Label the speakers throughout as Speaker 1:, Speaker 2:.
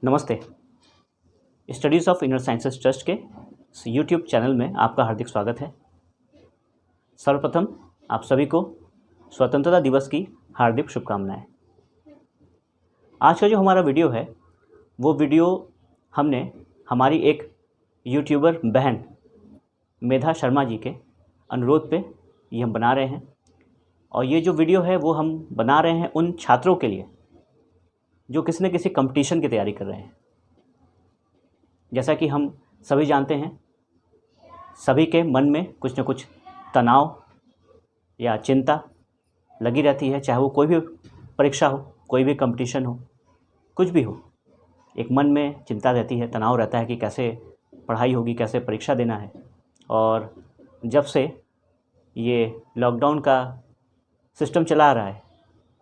Speaker 1: नमस्ते। Studies of inner sciences trust के YouTube channel में आपका हार्दिक स्वागत है। सर्वप्रथम आप सभी को स्वतंत्रता दिवस की हार्दिक शुभकामनाएं। आज का जो हमारा वीडियो है वो वीडियो हमने हमारी एक यूट्यूबर बहन मेधा शर्मा जी के अनुरोध पे ये हम बना रहे हैं। और ये जो वीडियो है वो हम बना रहे हैं उन छात्रों के लिए जो किसी न किसी कंपटीशन की तैयारी कर रहे हैं। जैसा कि हम सभी जानते हैं, सभी के मन में कुछ न कुछ तनाव या चिंता लगी रहती है, चाहे वो कोई भी परीक्षा हो, कोई भी कंपटीशन हो, कुछ भी हो। एक मन में चिंता रहती है, तनाव रहता है कि कैसे पढ़ाई होगी, कैसे परीक्षा देना है। और जब से ये लॉकडाउन का सिस्टम चला आ रहा है,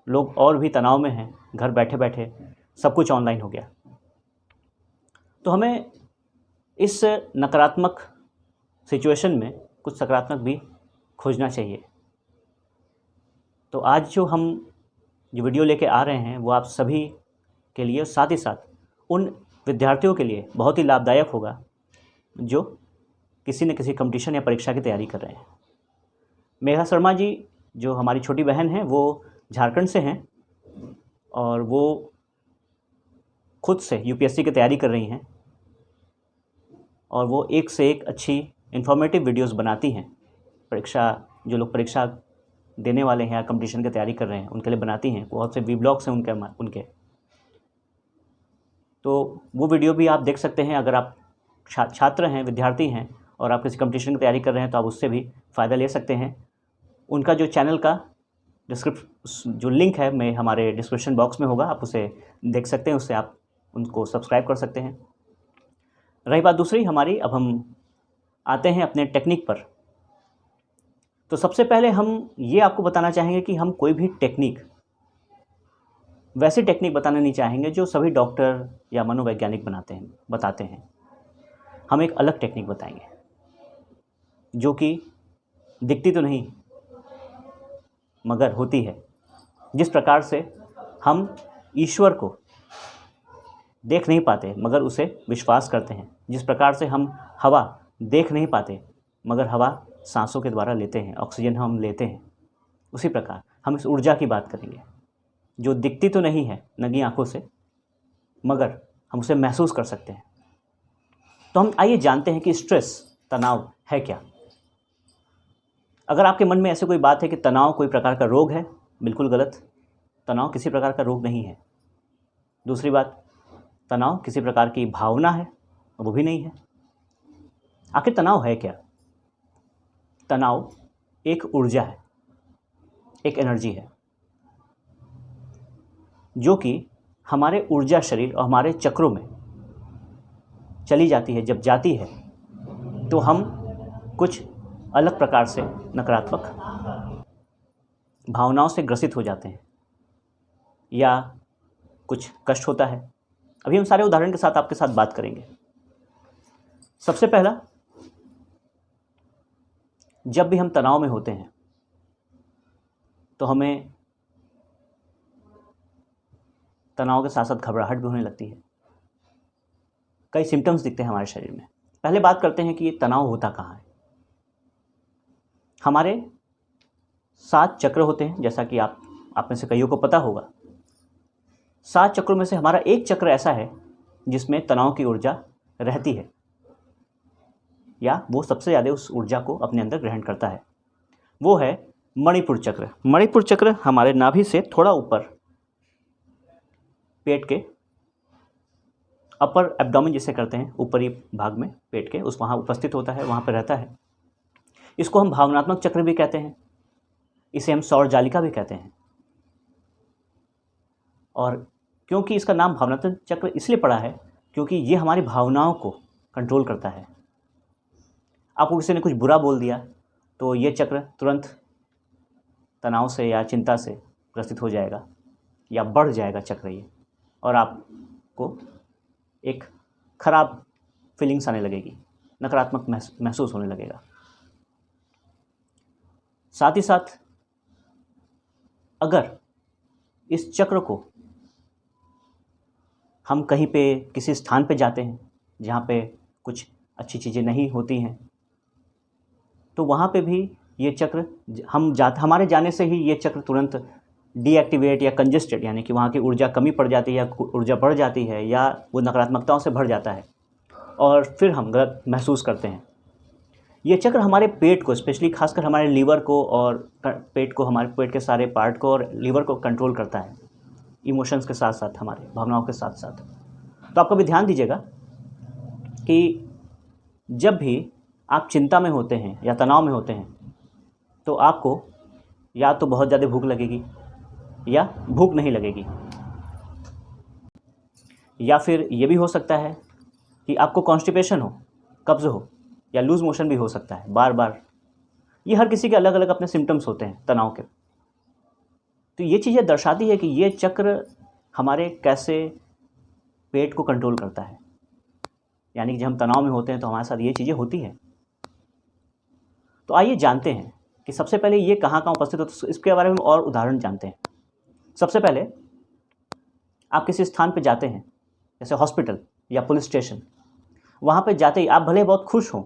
Speaker 1: लोग और भी तनाव में हैं। घर बैठे बैठे सब कुछ ऑनलाइन हो गया, तो हमें इस नकारात्मक सिचुएशन में कुछ सकारात्मक भी खोजना चाहिए। तो आज जो वीडियो लेके आ रहे हैं वो आप सभी के लिए, साथ ही साथ उन विद्यार्थियों के लिए बहुत ही लाभदायक होगा जो किसी न किसी कंपटीशन या परीक्षा की तैयारी कर रहे हैं। मेघा शर्मा जी जो हमारी छोटी बहन हैं वो झारखंड से हैं और वो खुद से यूपीएससी की तैयारी कर रही हैं और वो एक से एक अच्छी इन्फॉर्मेटिव वीडियोस बनाती हैं। जो लोग परीक्षा देने वाले हैं या कंपटीशन की तैयारी कर रहे हैं उनके लिए बनाती हैं। बहुत से वीब्लॉग्स हैं उनके। तो वो वीडियो भी आप देख सकते हैं। अगर आप छात्र हैं, विद्यार्थी हैं और आप किसी कंपटीशन की तैयारी कर रहे हैं तो आप उससे भी फ़ायदा ले सकते हैं। उनका जो चैनल का जो लिंक है मैं हमारे डिस्क्रिप्शन बॉक्स में होगा, आप उसे देख सकते हैं, उससे आप उनको सब्सक्राइब कर सकते हैं। रही बात दूसरी हमारी, अब हम आते हैं अपने टेक्निक पर। तो सबसे पहले हम ये आपको बताना चाहेंगे कि हम कोई भी टेक्निक, वैसी टेक्निक बताना नहीं चाहेंगे जो सभी डॉक्टर या मनोवैज्ञानिक बताते हैं। हम एक अलग टेक्निक बताएंगे जो कि दिखती तो नहीं मगर होती है। जिस प्रकार से हम ईश्वर को देख नहीं पाते मगर उसे विश्वास करते हैं, जिस प्रकार से हम हवा देख नहीं पाते मगर हवा सांसों के द्वारा लेते हैं, ऑक्सीजन हम लेते हैं, उसी प्रकार हम इस ऊर्जा की बात करेंगे जो दिखती तो नहीं है नंगी आंखों से मगर हम उसे महसूस कर सकते हैं। तो हम आइए जानते हैं कि स्ट्रेस, तनाव है क्या। अगर आपके मन में ऐसे कोई बात है कि तनाव कोई प्रकार का रोग है, बिल्कुल गलत। तनाव किसी प्रकार का रोग नहीं है। दूसरी बात, तनाव किसी प्रकार की भावना है, वो भी नहीं है। आखिर तनाव है क्या? तनाव एक ऊर्जा है, एक एनर्जी है जो कि हमारे ऊर्जा शरीर और हमारे चक्रों में चली जाती है। जब जाती है तो हम कुछ अलग प्रकार से नकारात्मक भावनाओं से ग्रसित हो जाते हैं या कुछ कष्ट होता है। अभी हम सारे उदाहरण के साथ आपके साथ बात करेंगे। सबसे पहला, जब भी हम तनाव में होते हैं तो हमें तनाव के साथ साथ घबराहट भी होने लगती है। कई सिम्टम्स दिखते हैं हमारे शरीर में। पहले बात करते हैं कि ये तनाव होता कहाँ है। हमारे 7 चक्र होते हैं, जैसा कि आप में से कईयों को पता होगा। 7 चक्रों में से हमारा एक चक्र ऐसा है जिसमें तनाव की ऊर्जा रहती है या वो सबसे ज़्यादा उस ऊर्जा को अपने अंदर ग्रहण करता है। वो है मणिपुर चक्र। मणिपुर चक्र हमारे नाभि से थोड़ा ऊपर, पेट के अपर एब्डोमेन जिसे करते हैं, ऊपरी भाग में पेट के, वहाँ उपस्थित होता है, वहाँ पर रहता है। इसको हम भावनात्मक चक्र भी कहते हैं, इसे हम सौर जालिका भी कहते हैं। और क्योंकि इसका नाम भावनात्मक चक्र इसलिए पड़ा है क्योंकि ये हमारी भावनाओं को कंट्रोल करता है। आपको किसी ने कुछ बुरा बोल दिया तो ये चक्र तुरंत तनाव से या चिंता से ग्रसित हो जाएगा या बढ़ जाएगा चक्र ये, और आपको एक खराब फीलिंग्स आने लगेगी, नकारात्मक महसूस होने लगेगा। साथ ही साथ अगर इस चक्र को हम कहीं पे किसी स्थान पे जाते हैं जहाँ पे कुछ अच्छी चीज़ें नहीं होती हैं, तो वहाँ पे भी ये चक्र हमारे जाने से ही ये चक्र तुरंत डीएक्टिवेट या कंजेस्टेड, यानी कि वहाँ की ऊर्जा कमी पड़ जाती है या ऊर्जा बढ़ जाती है या वो नकारात्मकताओं से भर जाता है और फिर हम गलत महसूस करते हैं। ये चक्र हमारे पेट को, स्पेशली खासकर हमारे लीवर को और पेट को, हमारे पेट के सारे पार्ट को और लीवर को कंट्रोल करता है, इमोशंस के साथ साथ, हमारे भावनाओं के साथ साथ। तो आप कभी ध्यान दीजिएगा कि जब भी आप चिंता में होते हैं या तनाव में होते हैं तो आपको या तो बहुत ज़्यादा भूख लगेगी या भूख नहीं लगेगी, या फिर ये भी हो सकता है कि आपको कॉन्स्टिपेशन हो, कब्ज़ हो, या लूज़ मोशन भी हो सकता है बार बार। ये हर किसी के अलग अलग अपने सिम्टम्स होते हैं तनाव के। तो ये चीज़ें दर्शाती है कि ये चक्र हमारे कैसे पेट को कंट्रोल करता है, यानी कि जब हम तनाव में होते हैं तो हमारे साथ ये चीज़ें होती हैं। तो आइए जानते हैं कि सबसे पहले ये कहाँ कहाँ उपस्थित होता है, तो इसके बारे में और उदाहरण जानते हैं। सबसे पहले आप किसी स्थान पे जाते हैं, जैसे हॉस्पिटल या पुलिस स्टेशन। वहाँ पे जाते ही आप भले बहुत खुश हों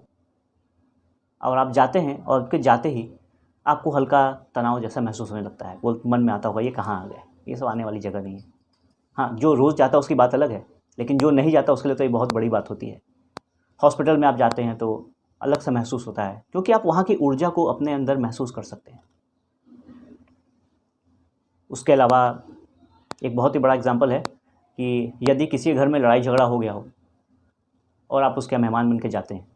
Speaker 1: और आप जाते हैं और उसके जाते ही आपको हल्का तनाव जैसा महसूस होने लगता है। वो मन में आता होगा ये कहाँ आ गए, ये सब आने वाली जगह नहीं है। हाँ, जो रोज़ जाता है उसकी बात अलग है, लेकिन जो नहीं जाता उसके लिए तो ये बहुत बड़ी बात होती है। हॉस्पिटल में आप जाते हैं तो अलग सा महसूस होता है, क्योंकि आप वहाँ की ऊर्जा को अपने अंदर महसूस कर सकते हैं। उसके अलावा एक बहुत ही बड़ा एग्जाम्पल है कि यदि किसी घर में लड़ाई झगड़ा हो गया हो और आप उसके मेहमान बन के जाते हैं,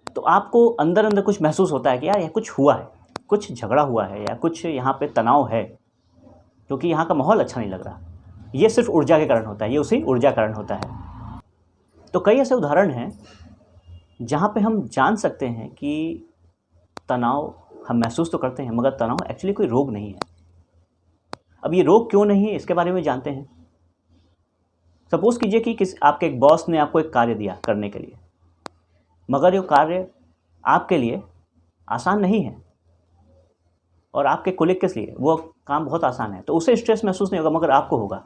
Speaker 1: तो आपको अंदर अंदर कुछ महसूस होता है कि यार ये कुछ हुआ है, कुछ झगड़ा हुआ है या कुछ यहाँ पे तनाव है, क्योंकि यहाँ का माहौल अच्छा नहीं लग रहा। ये सिर्फ ऊर्जा के कारण होता है, ये उसी ऊर्जा कारण होता है। तो कई ऐसे उदाहरण हैं जहाँ पे हम जान सकते हैं कि तनाव हम महसूस तो करते हैं, मगर तनाव एक्चुअली कोई रोग नहीं है। अब ये रोग क्यों नहीं है, इसके बारे में जानते हैं। सपोज़ कीजिए कि आपके एक बॉस ने आपको एक कार्य दिया करने के लिए, मगर ये कार्य आपके लिए आसान नहीं है और आपके कोलिग के लिए वो काम बहुत आसान है, तो उसे स्ट्रेस महसूस नहीं होगा, मगर आपको होगा,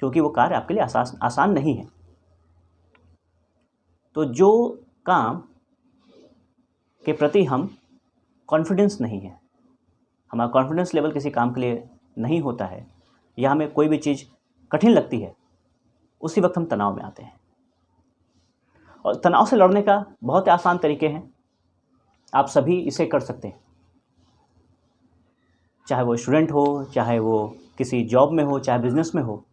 Speaker 1: क्योंकि वो कार्य आपके लिए आसान नहीं है। तो जो काम के प्रति हम कॉन्फिडेंस नहीं है, हमारा कॉन्फिडेंस लेवल किसी काम के लिए नहीं होता है, या हमें कोई भी चीज़ कठिन लगती है, उसी वक्त हम तनाव में आते हैं। और तनाव से लड़ने का बहुत आसान तरीके हैं, आप सभी इसे कर सकते हैं। चाहे वो स्टूडेंट हो, चाहे वो किसी जॉब में हो, चाहे बिजनेस में हो,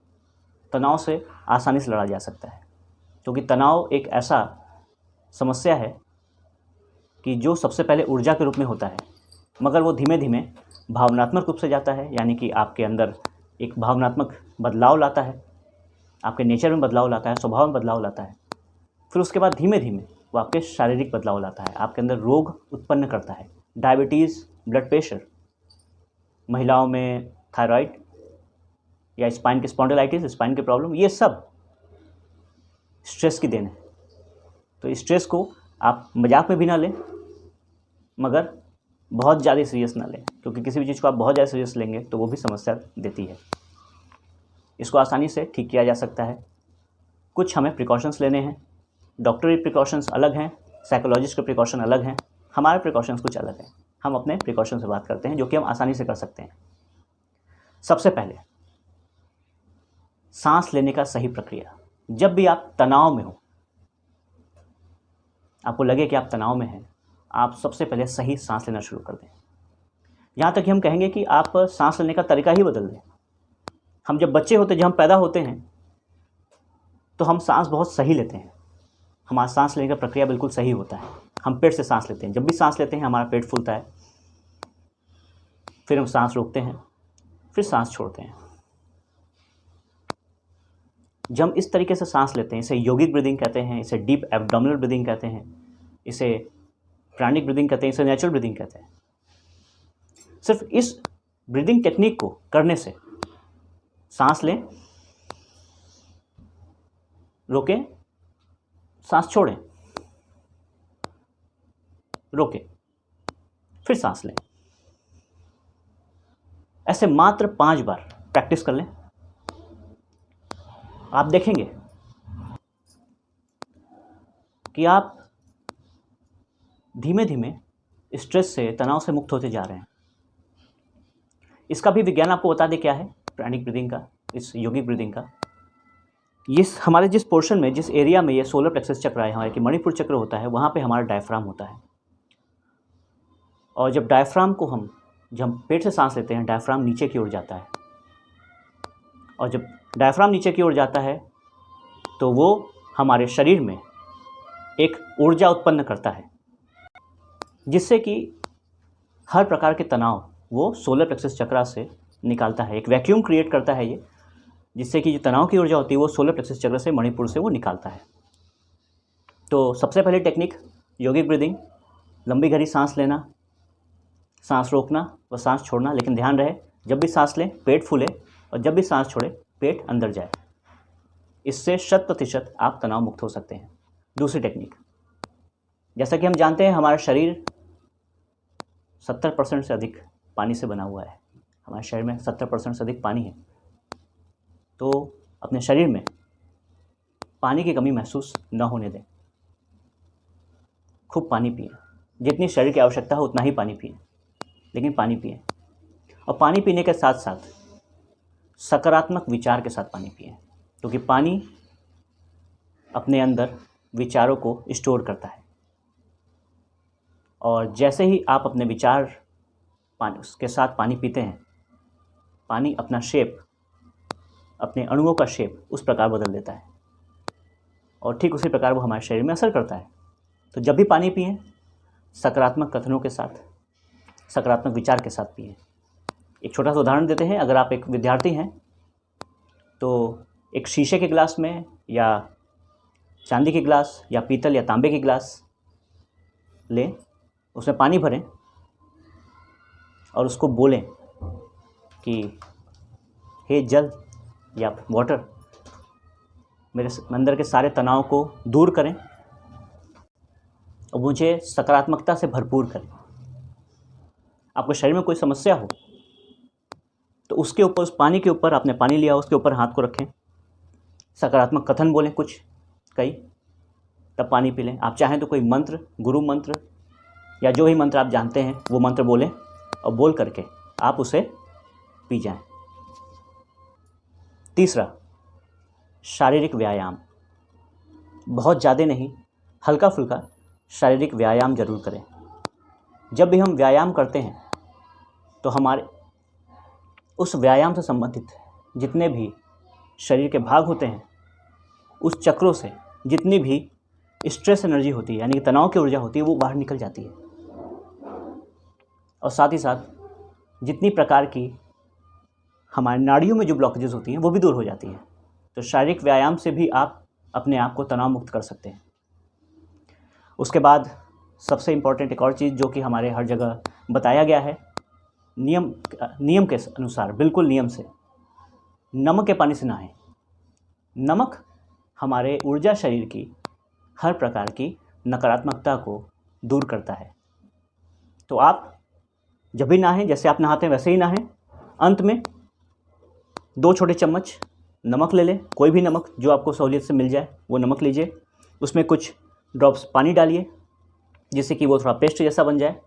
Speaker 1: तनाव से आसानी से लड़ा जा सकता है। क्योंकि तनाव एक ऐसा समस्या है कि जो सबसे पहले ऊर्जा के रूप में होता है, मगर वो धीमे धीमे भावनात्मक रूप से जाता है, यानी कि आपके अंदर एक भावनात्मक बदलाव लाता है, आपके नेचर में बदलाव लाता है, स्वभाव में बदलाव लाता है। फिर उसके बाद धीमे धीमे वो आपके शारीरिक बदलाव लाता है, आपके अंदर रोग उत्पन्न करता है। डायबिटीज़, ब्लड प्रेशर, महिलाओं में थायराइड या स्पाइन की स्पॉन्डिलाइटिस, स्पाइन की प्रॉब्लम, ये सब स्ट्रेस की देन है। तो स्ट्रेस को आप मजाक में भी ना लें, मगर बहुत ज़्यादा सीरियस ना लें, क्योंकि किसी भी चीज़ को आप बहुत ज़्यादा सीरियस लेंगे तो वो भी समस्या देती है। इसको आसानी से ठीक किया जा सकता है। कुछ हमें प्रिकॉशंस लेने हैं। डॉक्टरी प्रिकॉशंस अलग हैं, साइकोलॉजिस्ट के प्रिकॉशन अलग हैं, हमारे प्रिकॉशंस कुछ अलग हैं। हम अपने प्रिकॉशन से बात करते हैं जो कि हम आसानी से कर सकते हैं। सबसे पहले सांस लेने का सही प्रक्रिया। जब भी आप तनाव में हो, आपको लगे कि आप तनाव में हैं, आप सबसे पहले सही सांस लेना शुरू कर दें। यहाँ तक कि हम कहेंगे कि आप सांस लेने का तरीका ही बदल दें। हम जब बच्चे होते हैं, जब हम पैदा होते हैं, तो हम सांस बहुत सही लेते हैं। हमारा सांस लेने का प्रक्रिया बिल्कुल सही होता है। हम पेट से सांस लेते हैं। जब भी सांस लेते हैं हमारा पेट फूलता है, फिर हम सांस रोकते हैं, फिर सांस छोड़ते हैं। जब हम इस तरीके से सांस लेते हैं, इसे योगिक ब्रीदिंग कहते हैं, इसे डीप एब्डोमिनल ब्रीदिंग कहते हैं, इसे प्राणिक ब्रीदिंग कहते हैं, इसे नेचुरल ब्रीदिंग कहते हैं। सिर्फ इस ब्रीदिंग टेक्निक को करने से सांस लें, रोकें, सांस छोड़ें, रोकें, फिर सांस लें। ऐसे मात्र 5 बार प्रैक्टिस कर लें। आप देखेंगे कि आप धीमे धीमे स्ट्रेस से, तनाव से मुक्त होते जा रहे हैं। इसका भी विज्ञान आपको बता दें क्या है, प्राणिक ब्रीदिंग का, इस योगिक ब्रीदिंग का। हमारे जिस पोर्शन में, जिस एरिया में ये सोलर प्लेक्सस चक्र है, हमारे कि मणिपुर चक्र होता है, वहाँ पे हमारा डायफ्राम होता है। और जब डायफ्राम को जब हम पेट से सांस लेते हैं, डायफ्राम नीचे की ओर जाता है, और जब डायफ्राम नीचे की ओर जाता है तो वो हमारे शरीर में एक ऊर्जा उत्पन्न करता है, जिससे कि हर प्रकार के तनाव वो सोलर प्लेक्सस चक्र से निकालता है। एक वैक्यूम क्रिएट करता है ये, जिससे कि जो तनाव की ऊर्जा होती है वो सोलर प्लेक्सस चक्र से, मणिपुर से वो निकालता है। तो सबसे पहले टेक्निक योगिक ब्रीदिंग, लंबी गहरी सांस लेना, सांस रोकना व सांस छोड़ना, लेकिन ध्यान रहे जब भी सांस लें पेट फूले, और जब भी सांस छोड़े पेट अंदर जाए। इससे 100% आप तनाव मुक्त हो सकते हैं। दूसरी टेक्निक, जैसा कि हम जानते हैं हमारा शरीर 70% से अधिक पानी से बना हुआ है। हमारे शरीर में 70% से अधिक पानी है। तो अपने शरीर में पानी की कमी महसूस न होने दें। खूब पानी पिएं, जितनी शरीर की आवश्यकता हो उतना ही पानी पिएं, लेकिन पानी पिएं। और पानी पीने के साथ साथ सकारात्मक विचार के साथ पानी पिएं, क्योंकि पानी अपने अंदर विचारों को स्टोर करता है। और जैसे ही आप अपने विचार उसके साथ पानी पीते हैं, पानी अपना शेप, अपने अणुओं का शेप उस प्रकार बदल देता है, और ठीक उसी प्रकार वो हमारे शरीर में असर करता है। तो जब भी पानी पिएं, सकारात्मक कथनों के साथ, सकारात्मक विचार के साथ पिएं। एक छोटा सा उदाहरण देते हैं। अगर आप एक विद्यार्थी हैं तो एक शीशे के गिलास में, या चांदी के गिलास, या पीतल या तांबे के गिलास लें, उसमें पानी भरें और उसको बोलें कि हे जल या वाटर, मेरे अंदर के सारे तनाव को दूर करें और मुझे सकारात्मकता से भरपूर करें। आपके शरीर में कोई समस्या हो तो उसके ऊपर, उस पानी के ऊपर, आपने पानी लिया उसके ऊपर हाथ को रखें, सकारात्मक कथन बोलें कुछ, कई, तब पानी पी लें। आप चाहें तो कोई मंत्र, गुरु मंत्र या जो भी मंत्र आप जानते हैं वो मंत्र बोलें, और बोल करके आप उसे पी जाएं। तीसरा, शारीरिक व्यायाम। बहुत ज़्यादा नहीं, हल्का फुल्का शारीरिक व्यायाम जरूर करें। जब भी हम व्यायाम करते हैं तो हमारे उस व्यायाम से संबंधित जितने भी शरीर के भाग होते हैं, उस चक्रों से जितनी भी स्ट्रेस एनर्जी होती है, यानी कि तनाव की ऊर्जा होती है, वो बाहर निकल जाती है। और साथ ही साथ जितनी प्रकार की हमारे नाड़ियों में जो ब्लॉकेजेस होती हैं वो भी दूर हो जाती हैं। तो शारीरिक व्यायाम से भी आप अपने आप को तनाव मुक्त कर सकते हैं। उसके बाद सबसे इम्पॉर्टेंट एक और चीज़ जो कि हमारे हर जगह बताया गया है, नियम के अनुसार, बिल्कुल नियम से, नमक के पानी से नहाएं। नमक हमारे ऊर्जा शरीर की हर प्रकार की नकारात्मकता को दूर करता है। तो आप जब भी नहाएं, जैसे आप नहाते हैं वैसे ही नहाएं। अंत में 2 छोटे चम्मच नमक ले लें, कोई भी नमक जो आपको सहूलियत से मिल जाए वो नमक लीजिए। उसमें कुछ ड्रॉप्स पानी डालिए जिससे कि वो थोड़ा पेस्ट जैसा बन जाए।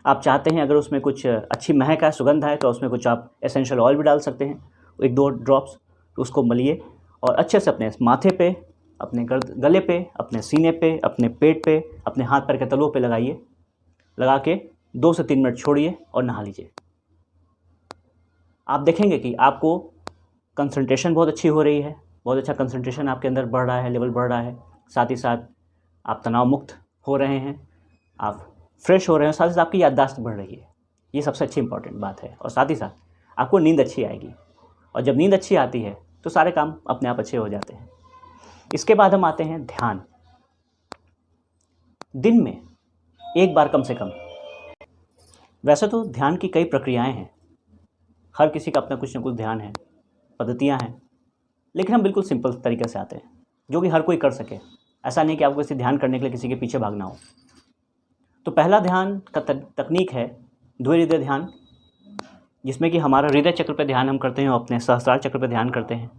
Speaker 1: आप चाहते हैं अगर उसमें कुछ अच्छी महक है, सुगंध है, तो उसमें कुछ आप एसेंशियल ऑयल भी डाल सकते हैं, 1-2 ड्रॉप्स। उसको मलिए और अच्छे से अपने माथे पे, अपने गले पे, अपने सीने पे, अपने पेट पे, अपने हाथ पैर के तलुओं पे लगाइए। लगा के 2 से 3 मिनट छोड़िए और नहा लीजिए। आप देखेंगे कि आपको कंसंट्रेशन बहुत अच्छी हो रही है, बहुत अच्छा कंसंट्रेशन आपके अंदर बढ़ रहा है, लेवल बढ़ रहा है। साथ ही साथ आप तनाव मुक्त हो रहे हैं, आप फ्रेश हो रहे हैं, साथ ही साथ आपकी याददाश्त बढ़ रही है। ये सबसे अच्छी इंपॉर्टेंट बात है। और साथ ही साथ आपको नींद अच्छी आएगी, और जब नींद अच्छी आती है तो सारे काम अपने आप अच्छे हो जाते हैं। इसके बाद हम आते हैं ध्यान। दिन में 1 बार कम से कम। वैसे तो ध्यान की कई प्रक्रियाएं हैं, हर किसी का अपना कुछ न कुछ ध्यान है, पद्धतियां हैं, लेकिन हम बिल्कुल सिंपल तरीके से आते हैं जो कि हर कोई कर सके। ऐसा नहीं कि आपको किसी ध्यान करने के लिए किसी के पीछे भागना हो। तो पहला ध्यान का तकनीक है द्वैत हृदय ध्यान, जिसमें कि हमारा हृदय चक्र पर ध्यान हम करते हैं और अपने सहस्त्रार चक्र पर ध्यान करते हैं।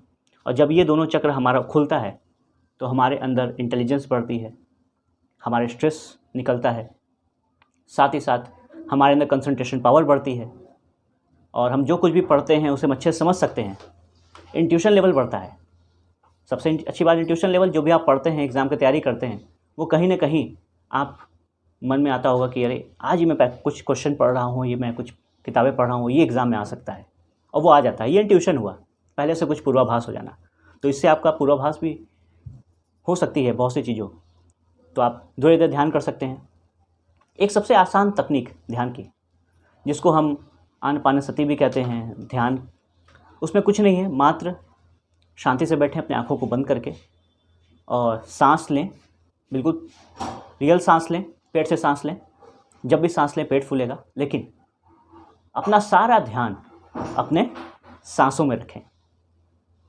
Speaker 1: और जब ये दोनों चक्र हमारा खुलता है तो हमारे अंदर इंटेलिजेंस बढ़ती है, हमारे स्ट्रेस निकलता है, साथ ही साथ हमारे अंदर कंसंट्रेशन पावर बढ़ती है और हम जो कुछ भी पढ़ते हैं उसे हम अच्छे से समझ सकते हैं। इंट्यूशन लेवल बढ़ता है। सबसे अच्छी बात, इंट्यूशन लेवल जो भी आप पढ़ते हैं, एग्ज़ाम की तैयारी करते हैं, वो कहीं ना कहीं आप मन में आता होगा कि अरे आज ही मैं कुछ क्वेश्चन पढ़ रहा हूँ, ये मैं कुछ किताबें पढ़ रहा हूँ, ये एग्ज़ाम में आ सकता है, और वो आ जाता है। ये इंट्यूशन हुआ, पहले से कुछ पूर्वाभास हो जाना। तो इससे आपका पूर्वाभास भी हो सकती है बहुत सी चीज़ों, तो आप धीरे धीरे ध्यान कर सकते हैं। एक सबसे आसान तकनीक ध्यान की, जिसको हम आनापानसति भी कहते हैं, ध्यान, उसमें कुछ नहीं है, मात्र शांति से बैठें अपनी आँखों को बंद करके और सांस लें, बिल्कुल रियल सांस लें, पेट से सांस लें। जब भी सांस लें पेट फूलेगा, लेकिन अपना सारा ध्यान अपने सांसों में रखें।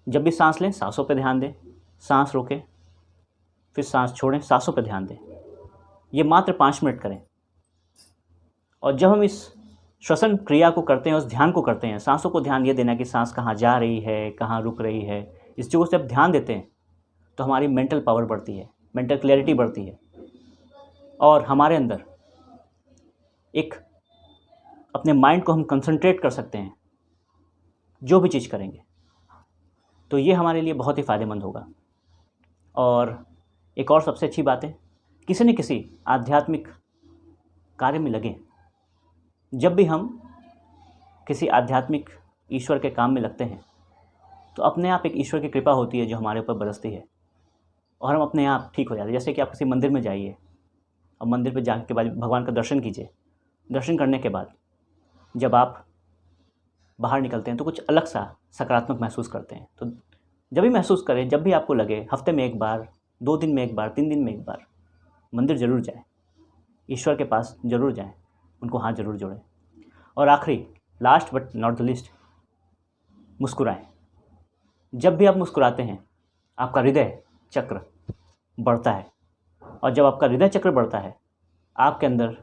Speaker 1: जब भी सांस लें सांसों पे ध्यान दें, सांस रोकें, फिर सांस छोड़ें, सांसों पे ध्यान दें। ये मात्र 5 मिनट करें। और जब हम इस श्वसन क्रिया को करते हैं, उस ध्यान को करते हैं, सांसों को ध्यान ये देना कि सांस कहाँ जा रही है, कहाँ रुक रही है, इस चीज़ों से जब ध्यान देते हैं तो हमारी मेंटल पावर बढ़ती है, मेंटल क्लैरिटी बढ़ती है और हमारे अंदर एक अपने माइंड को हम कंसंट्रेट कर सकते हैं जो भी चीज़ करेंगे। तो ये हमारे लिए बहुत ही फ़ायदेमंद होगा। और एक और सबसे अच्छी बात है, किसी न किसी आध्यात्मिक कार्य में लगें। जब भी हम किसी आध्यात्मिक ईश्वर के काम में लगते हैं तो अपने आप एक ईश्वर की कृपा होती है जो हमारे ऊपर बरसती है और हम अपने आप ठीक हो जाते हैं। जैसे कि आप किसी मंदिर में जाइए और मंदिर पर जाने के बाद भगवान का दर्शन कीजिए। दर्शन करने के बाद जब आप बाहर निकलते हैं तो कुछ अलग सा सकारात्मक महसूस करते हैं। तो जब भी महसूस करें, जब भी आपको लगे, हफ्ते में एक बार, 2 दिन में एक बार, 3 दिन में एक बार मंदिर ज़रूर जाएं, ईश्वर के पास ज़रूर जाएं, उनको हाथ ज़रूर जोड़ें। और आखिरी, last but not the list, मुस्कुराएं। जब भी आप मुस्कुराते हैं आपका हृदय चक्र बढ़ता है और जब आपका हृदय चक्र बढ़ता है आपके अंदर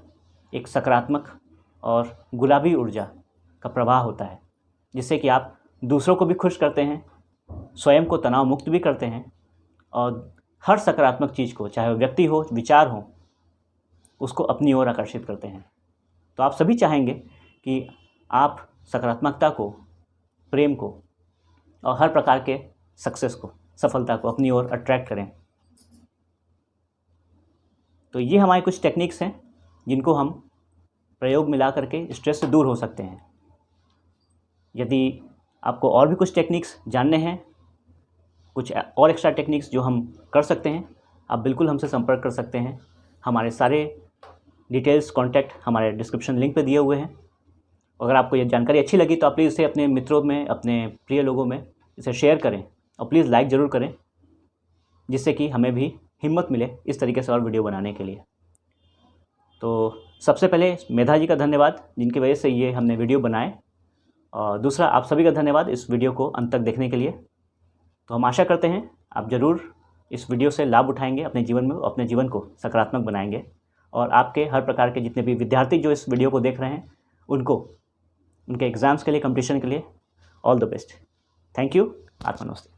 Speaker 1: एक सकारात्मक और गुलाबी ऊर्जा का प्रवाह होता है, जिससे कि आप दूसरों को भी खुश करते हैं, स्वयं को तनाव मुक्त भी करते हैं और हर सकारात्मक चीज़ को, चाहे वो व्यक्ति हो, विचार हो, उसको अपनी ओर आकर्षित करते हैं। तो आप सभी चाहेंगे कि आप सकारात्मकता को, प्रेम को और हर प्रकार के सक्सेस को, सफलता को अपनी ओर अट्रैक्ट करें। तो ये हमारी कुछ टेक्निक्स हैं जिनको हम प्रयोग में ला करके स्ट्रेस से दूर हो सकते हैं। यदि आपको और भी कुछ टेक्निक्स जानने हैं, कुछ और एक्स्ट्रा टेक्निक्स जो हम कर सकते हैं, आप बिल्कुल हमसे संपर्क कर सकते हैं। हमारे सारे डिटेल्स, कॉन्टैक्ट हमारे डिस्क्रिप्शन लिंक पे दिए हुए हैं। अगर आपको ये जानकारी अच्छी लगी तो आप प्लीज़ इसे अपने मित्रों में, अपने प्रिय लोगों में इसे शेयर करें और प्लीज़ लाइक ज़रूर करें, जिससे कि हमें भी हिम्मत मिले इस तरीके से और वीडियो बनाने के लिए। तो सबसे पहले मेधा जी का धन्यवाद, जिनकी वजह से ये हमने वीडियो बनाए, और दूसरा आप सभी का धन्यवाद इस वीडियो को अंत तक देखने के लिए। तो हम आशा करते हैं आप ज़रूर इस वीडियो से लाभ उठाएंगे अपने जीवन में, अपने जीवन को सकारात्मक बनाएंगे और आपके हर प्रकार के जितने भी विद्यार्थी जो इस वीडियो को देख रहे हैं उनको उनके एग्ज़ाम्स के लिए, कंपटीशन के लिए all the best. Thank you. आत्मा नमस्ते।